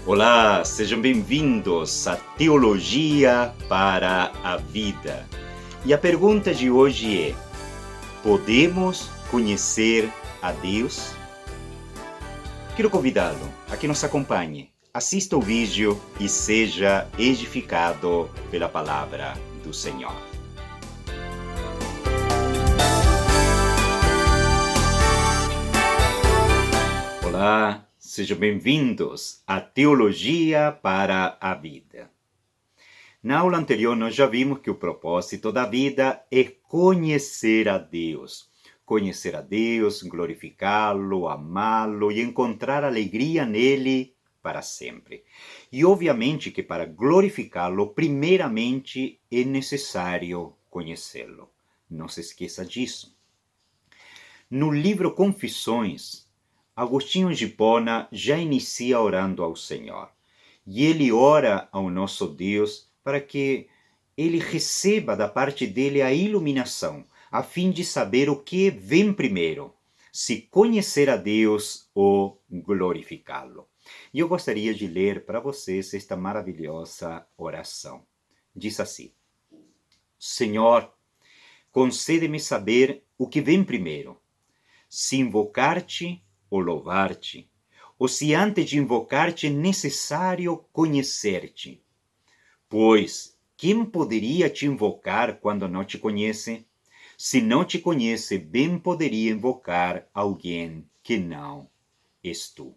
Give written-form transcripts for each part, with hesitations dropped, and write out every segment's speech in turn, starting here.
Olá, sejam bem-vindos à Teologia para a Vida. E a pergunta de hoje é: podemos conhecer a Deus? Quero convidá-lo a que nos acompanhe, assista o vídeo e seja edificado pela palavra do Senhor. Olá, sejam bem-vindos à Teologia para a Vida. Na aula anterior, nós já vimos que o propósito da vida é conhecer a Deus. Conhecer a Deus, glorificá-lo, amá-lo e encontrar alegria nele para sempre. E obviamente que para glorificá-lo, primeiramente é necessário conhecê-lo. Não se esqueça disso. No livro Confissões, Agostinho de Hipona já inicia orando ao Senhor. E ele ora ao nosso Deus para que ele receba da parte dele a iluminação, a fim de saber o que vem primeiro, se conhecer a Deus ou glorificá-lo. E eu gostaria de ler para vocês esta maravilhosa oração. Diz assim: Senhor, concede-me saber o que vem primeiro, se invocar-te ou louvar-te, ou se antes de invocar-te é necessário conhecer-te. Pois, quem poderia te invocar quando não te conhece? Se não te conhece, bem poderia invocar alguém que não és tu.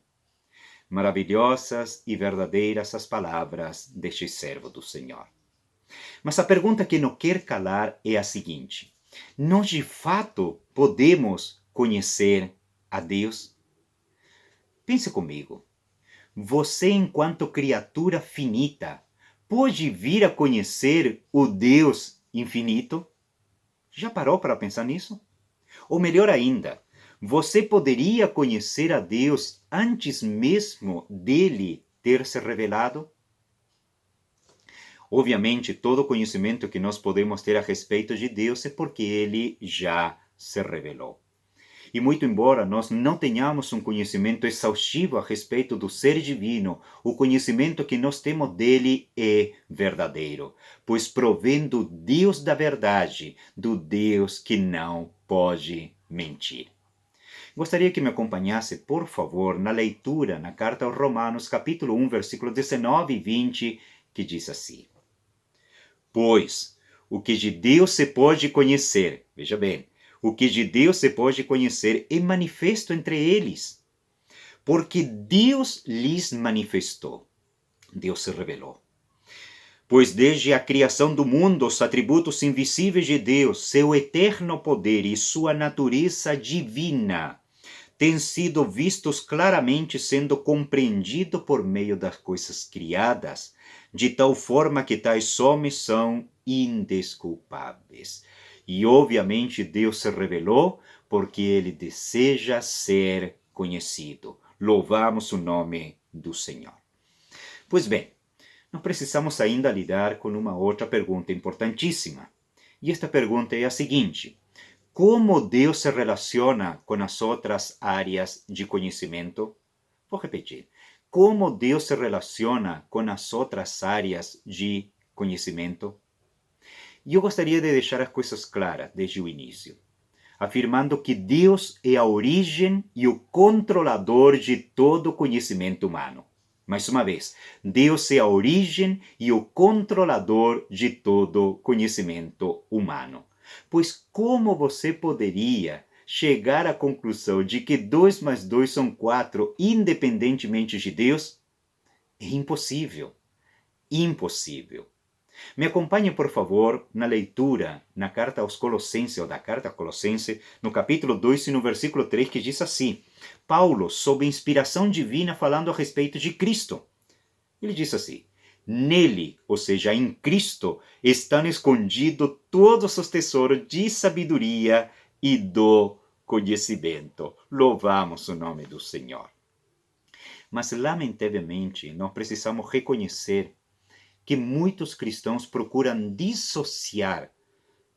Maravilhosas e verdadeiras as palavras deste servo do Senhor. Mas a pergunta que não quer calar é a seguinte: nós de fato podemos conhecer a Deus? Pense comigo. Você, enquanto criatura finita, pode vir a conhecer o Deus infinito? Já parou para pensar nisso? Ou melhor ainda, você poderia conhecer a Deus antes mesmo dele ter se revelado? Obviamente, todo conhecimento que nós podemos ter a respeito de Deus é porque ele já se revelou. E muito embora nós não tenhamos um conhecimento exaustivo a respeito do ser divino, o conhecimento que nós temos dele é verdadeiro, pois provém do Deus da verdade, do Deus que não pode mentir. Gostaria que me acompanhasse, por favor, na leitura na carta aos Romanos, capítulo 1, versículos 19 e 20, que diz assim: Pois o que de Deus se pode conhecer, veja bem, o que de Deus se pode conhecer é manifesto entre eles, porque Deus lhes manifestou. Deus se revelou. Pois desde a criação do mundo, os atributos invisíveis de Deus, seu eterno poder e sua natureza divina, têm sido vistos claramente, sendo compreendido por meio das coisas criadas, de tal forma que tais homens são indesculpáveis. E obviamente Deus se revelou porque ele deseja ser conhecido. Louvamos o nome do Senhor. Pois bem, nós precisamos ainda lidar com uma outra pergunta importantíssima. E esta pergunta é a seguinte: como Deus se relaciona com as outras áreas de conhecimento? Vou repetir. Como Deus se relaciona com as outras áreas de conhecimento? E eu gostaria de deixar as coisas claras desde o início, afirmando que Deus é a origem e o controlador de todo conhecimento humano. Mais uma vez, Deus é a origem e o controlador de todo conhecimento humano. Pois como você poderia chegar à conclusão de que 2 mais 2 são 4 independentemente de Deus? É impossível. Impossível. Me acompanhe, por favor, na leitura na carta aos Colossenses, ou da carta aos Colossenses, no capítulo 2 e no versículo 3, que diz assim: Paulo, sob inspiração divina, falando a respeito de Cristo. Ele diz assim: Nele, ou seja, em Cristo, estão escondidos todos os tesouros de sabedoria e do conhecimento. Louvamos o nome do Senhor. Mas, lamentavelmente, nós precisamos reconhecer que muitos cristãos procuram dissociar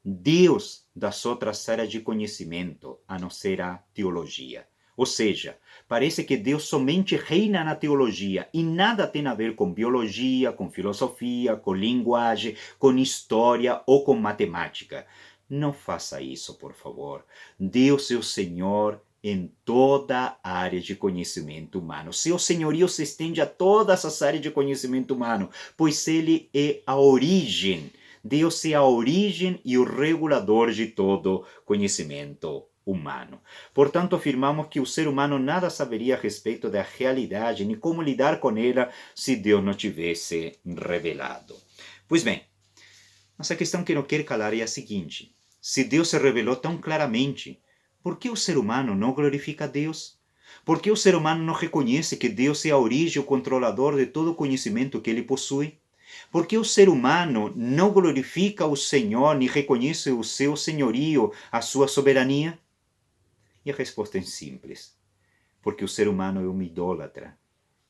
Deus das outras áreas de conhecimento, a não ser a teologia. Ou seja, parece que Deus somente reina na teologia e nada tem a ver com biologia, com filosofia, com linguagem, com história ou com matemática. Não faça isso, por favor. Deus é o Senhor em toda a área de conhecimento humano. Seu senhorio se estende a todas as áreas de conhecimento humano, pois ele é a origem. Deus é a origem e o regulador de todo conhecimento humano. Portanto, afirmamos que o ser humano nada saberia a respeito da realidade, nem como lidar com ela, se Deus não tivesse revelado. Pois bem, mas a questão que não quero calar é a seguinte: se Deus se revelou tão claramente, por que o ser humano não glorifica a Deus? Por que o ser humano não reconhece que Deus é a origem e o controlador de todo o conhecimento que ele possui? Por que o ser humano não glorifica o Senhor nem reconhece o seu senhorio, a sua soberania? E a resposta é simples. Porque o ser humano é um idólatra.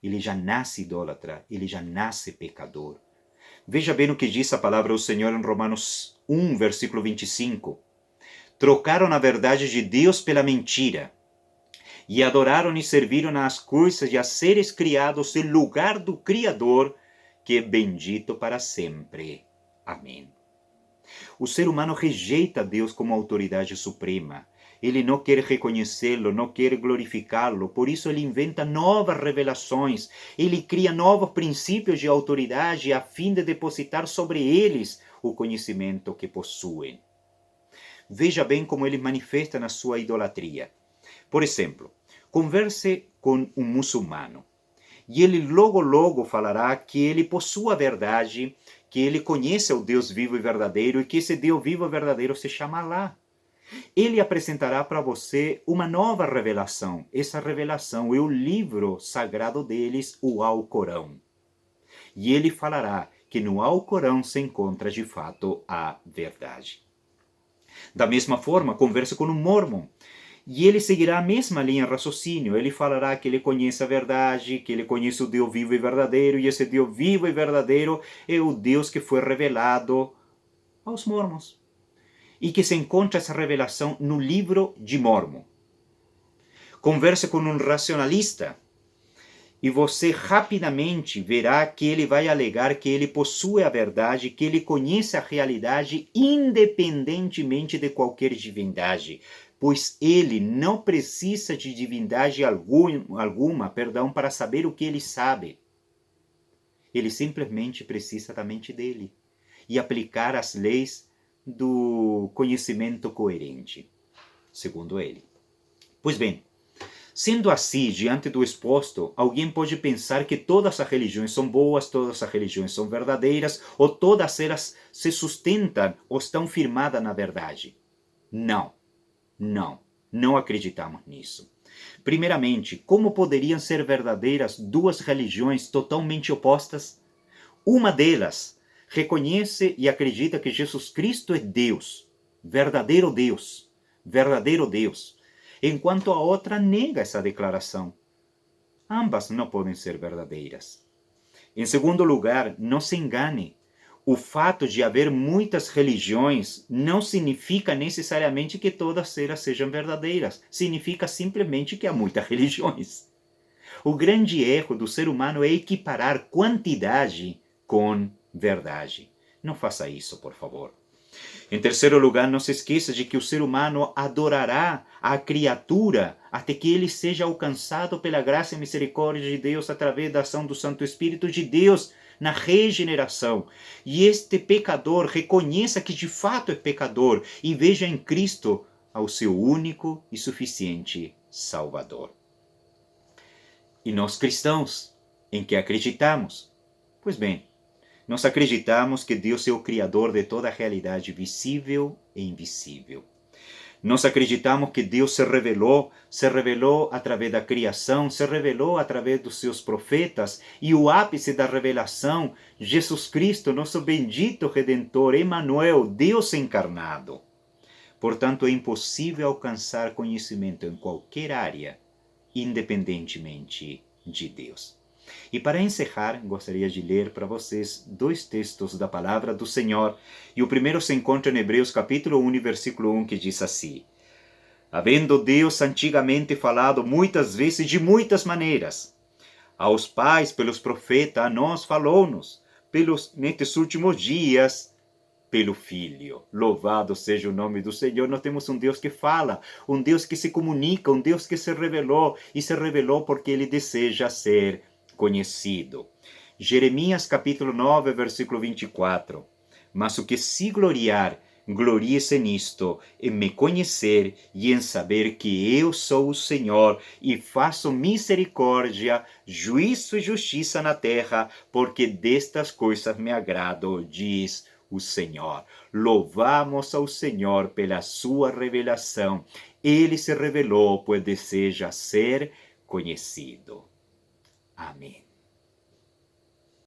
Ele já nasce idólatra, ele já nasce pecador. Veja bem o que diz a palavra do Senhor em Romanos 1, versículo 25. Trocaram a verdade de Deus pela mentira, e adoraram e serviram às coisas e a seres criados em lugar do Criador, que é bendito para sempre. Amém. O ser humano rejeita Deus como autoridade suprema. Ele não quer reconhecê-lo, não quer glorificá-lo, por isso ele inventa novas revelações, ele cria novos princípios de autoridade a fim de depositar sobre eles o conhecimento que possuem. Veja bem como ele manifesta na sua idolatria. Por exemplo, converse com um muçulmano e ele logo falará que ele possui a verdade, que ele conhece o Deus vivo e verdadeiro e que esse Deus vivo e verdadeiro se chama Alá. Ele apresentará para você uma nova revelação. Essa revelação é o livro sagrado deles, o Alcorão. E ele falará que no Alcorão se encontra de fato a verdade. Da mesma forma, converse com um mormon. E ele seguirá a mesma linha de raciocínio. Ele falará que ele conhece a verdade, que ele conhece o Deus vivo e verdadeiro, e esse Deus vivo e verdadeiro é o Deus que foi revelado aos mormons. E que se encontra essa revelação no livro de Mormon. Converse com um racionalista e você rapidamente verá que ele vai alegar que ele possui a verdade, que ele conhece a realidade independentemente de qualquer divindade, pois ele não precisa de divindade alguma, para saber o que ele sabe. Ele simplesmente precisa da mente dele e aplicar as leis do conhecimento coerente, segundo ele. Pois bem, sendo assim, diante do exposto, alguém pode pensar que todas as religiões são boas, todas as religiões são verdadeiras, ou todas elas se sustentam ou estão firmadas na verdade. Não acreditamos nisso. Primeiramente, como poderiam ser verdadeiras duas religiões totalmente opostas? Uma delas reconhece e acredita que Jesus Cristo é Deus, verdadeiro Deus, enquanto a outra nega essa declaração. Ambas não podem ser verdadeiras. Em segundo lugar, não se engane. O fato de haver muitas religiões não significa necessariamente que todas elas sejam verdadeiras. Significa simplesmente que há muitas religiões. O grande erro do ser humano é equiparar quantidade com verdade. Não faça isso, por favor. Em terceiro lugar, não se esqueça de que o ser humano adorará a criatura até que ele seja alcançado pela graça e misericórdia de Deus através da ação do Santo Espírito de Deus na regeneração. E este pecador reconheça que de fato é pecador e veja em Cristo o seu único e suficiente Salvador. E nós cristãos, em que acreditamos? Pois bem, nós acreditamos que Deus é o Criador de toda a realidade visível e invisível. Nós acreditamos que Deus se revelou através da criação, se revelou através dos seus profetas, e o ápice da revelação, Jesus Cristo, nosso bendito Redentor, Emmanuel, Deus encarnado. Portanto, é impossível alcançar conhecimento em qualquer área, independentemente de Deus. E para encerrar, gostaria de ler para vocês dois textos da palavra do Senhor. E o primeiro se encontra em Hebreus capítulo 1, versículo 1, que diz assim: Havendo Deus antigamente falado muitas vezes de muitas maneiras, aos pais pelos profetas, a nós falou-nos, nestes últimos dias, pelo Filho. Louvado seja o nome do Senhor. Nós temos um Deus que fala, um Deus que se comunica, um Deus que se revelou, e se revelou porque Ele deseja ser conhecido. Jeremias capítulo 9, versículo 24. Mas o que se gloriar, glorie-se nisto, em me conhecer e em saber que eu sou o Senhor e faço misericórdia, juízo e justiça na terra, porque destas coisas me agrado, diz o Senhor. Louvamos ao Senhor pela sua revelação. Ele se revelou, pois deseja ser conhecido. Amém.